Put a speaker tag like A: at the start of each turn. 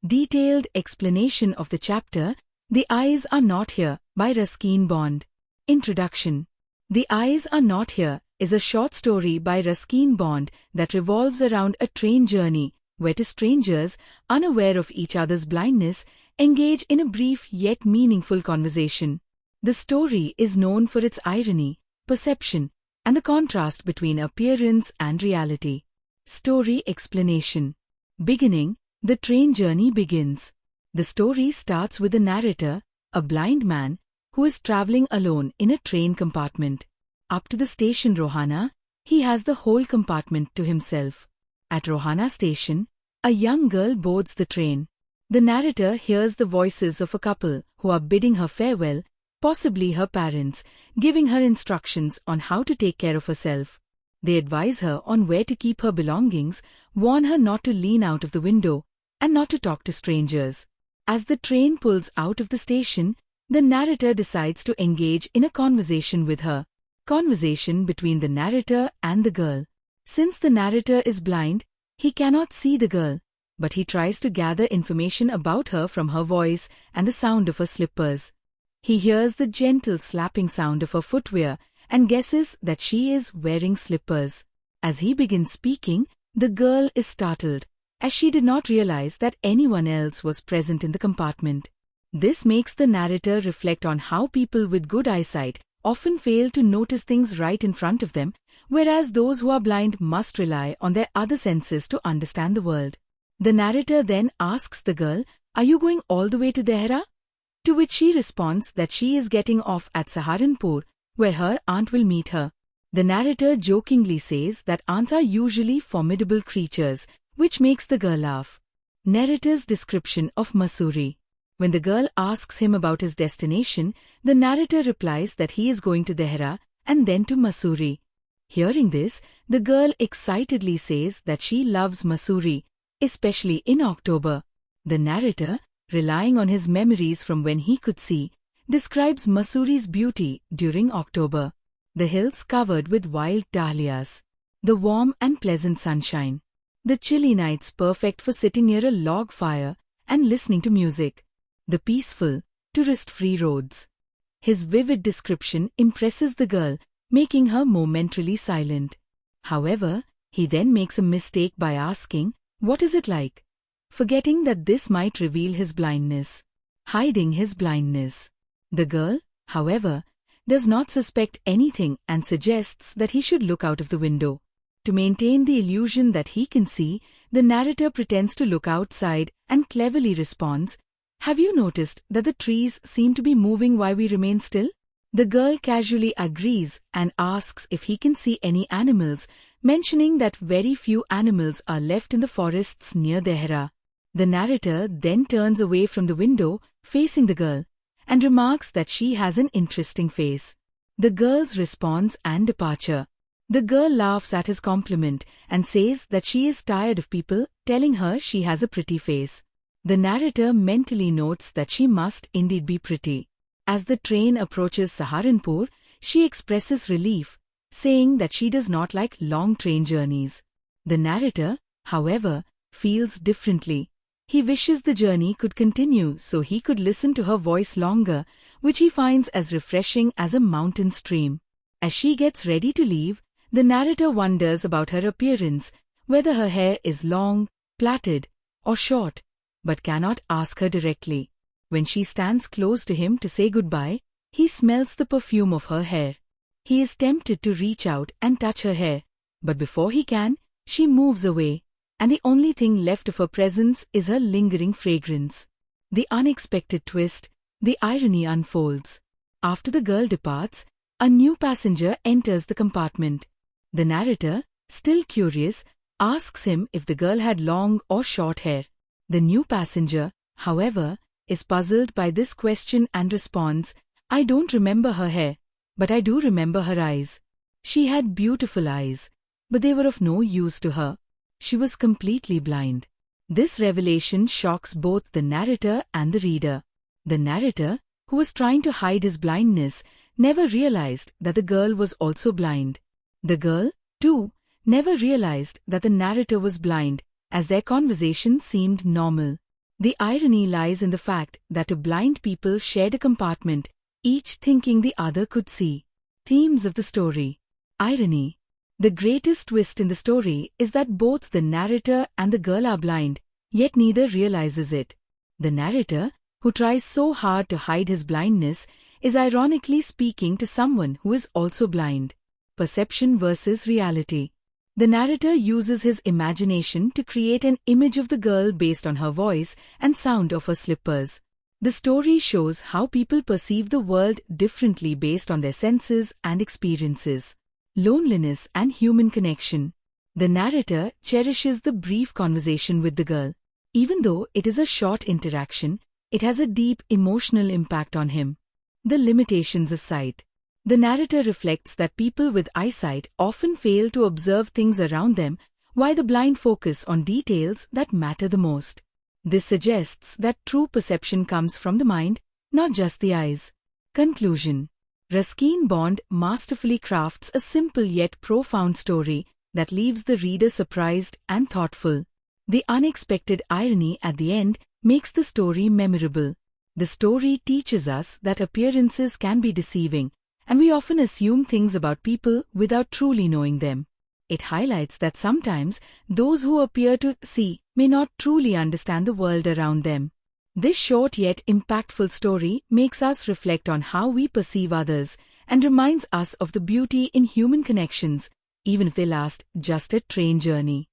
A: Detailed explanation of the chapter, The Eyes Are Not Here, by Ruskin Bond. Introduction. The Eyes Are Not Here is a short story by Ruskin Bond that revolves around a train journey where two strangers, unaware of each other's blindness, engage in a brief yet meaningful conversation. The story is known for its irony, perception, and the contrast between appearance and reality. Story explanation. Beginning, the train journey begins. The story starts with the narrator, a blind man, who is traveling alone in a train compartment. Up to the station Rohana, he has the whole compartment to himself. At Rohana station, a young girl boards the train. The narrator hears the voices of a couple who are bidding her farewell, possibly her parents, giving her instructions on how to take care of herself. They advise her on where to keep her belongings, warn her not to lean out of the window, and not to talk to strangers. As the train pulls out of the station, the narrator decides to engage in a conversation with her. Conversation between the narrator and the girl. Since the narrator is blind, he cannot see the girl, but he tries to gather information about her from her voice and the sound of her slippers. He hears the gentle slapping sound of her footwear and guesses that she is wearing slippers. As he begins speaking, the girl is startled, as she did not realize that anyone else was present in the compartment. This makes the narrator reflect on how people with good eyesight often fail to notice things right in front of them, whereas those who are blind must rely on their other senses to understand the world. The narrator then asks the girl, "Are you going all the way to Dehra?" To which she responds that she is getting off at Saharanpur, where her aunt will meet her. The narrator jokingly says that aunts are usually formidable creatures, which makes the girl laugh. Narrator's description of Mussoorie. When the girl asks him about his destination, the narrator replies that he is going to Dehra and then to Mussoorie. Hearing this, the girl excitedly says that she loves Mussoorie, especially in October. The narrator, relying on his memories from when he could see, describes Mussoorie's beauty during October. The hills covered with wild dahlias. The warm and pleasant sunshine. The chilly nights perfect for sitting near a log fire and listening to music. The peaceful, tourist-free roads. His vivid description impresses the girl, making her momentarily silent. However, he then makes a mistake by asking, "What is it like?" forgetting that this might reveal his blindness. Hiding his blindness. The girl, however, does not suspect anything and suggests that he should look out of the window. To maintain the illusion that he can see, the narrator pretends to look outside and cleverly responds, "Have you noticed that the trees seem to be moving while we remain still?" The girl casually agrees and asks if he can see any animals, mentioning that very few animals are left in the forests near Dehra. The narrator then turns away from the window, facing the girl, and remarks that she has an interesting face. The girl's response and departure. The girl laughs at his compliment and says that she is tired of people telling her she has a pretty face. The narrator mentally notes that she must indeed be pretty. As the train approaches Saharanpur, she expresses relief, saying that she does not like long train journeys. The narrator, however, feels differently. He wishes the journey could continue so he could listen to her voice longer, which he finds as refreshing as a mountain stream. As she gets ready to leave, the narrator wonders about her appearance, whether her hair is long, plaited, or short, but cannot ask her directly. When she stands close to him to say goodbye, he smells the perfume of her hair. He is tempted to reach out and touch her hair, but before he can, she moves away, and the only thing left of her presence is her lingering fragrance. The unexpected twist, the irony unfolds. After the girl departs, a new passenger enters the compartment. The narrator, still curious, asks him if the girl had long or short hair. The new passenger, however, is puzzled by this question and responds, "I don't remember her hair, but I do remember her eyes. She had beautiful eyes, but they were of no use to her. She was completely blind." This revelation shocks both the narrator and the reader. The narrator, who was trying to hide his blindness, never realized that the girl was also blind. The girl, too, never realized that the narrator was blind, as their conversation seemed normal. The irony lies in the fact that two blind people shared a compartment, each thinking the other could see. Themes of the story. Irony. The greatest twist in the story is that both the narrator and the girl are blind, yet neither realizes it. The narrator, who tries so hard to hide his blindness, is ironically speaking to someone who is also blind. Perception versus reality. The narrator uses his imagination to create an image of the girl based on her voice and sound of her slippers. The story shows how people perceive the world differently based on their senses and experiences. Loneliness and human connection. The narrator cherishes the brief conversation with the girl. Even though it is a short interaction, it has a deep emotional impact on him. The limitations of sight. The narrator reflects that people with eyesight often fail to observe things around them, while the blind focus on details that matter the most. This suggests that true perception comes from the mind, not just the eyes. Conclusion. Ruskin Bond masterfully crafts a simple yet profound story that leaves the reader surprised and thoughtful. The unexpected irony at the end makes the story memorable. The story teaches us that appearances can be deceiving, and we often assume things about people without truly knowing them. It highlights that sometimes those who appear to see may not truly understand the world around them. This short yet impactful story makes us reflect on how we perceive others and reminds us of the beauty in human connections, even if they last just a train journey.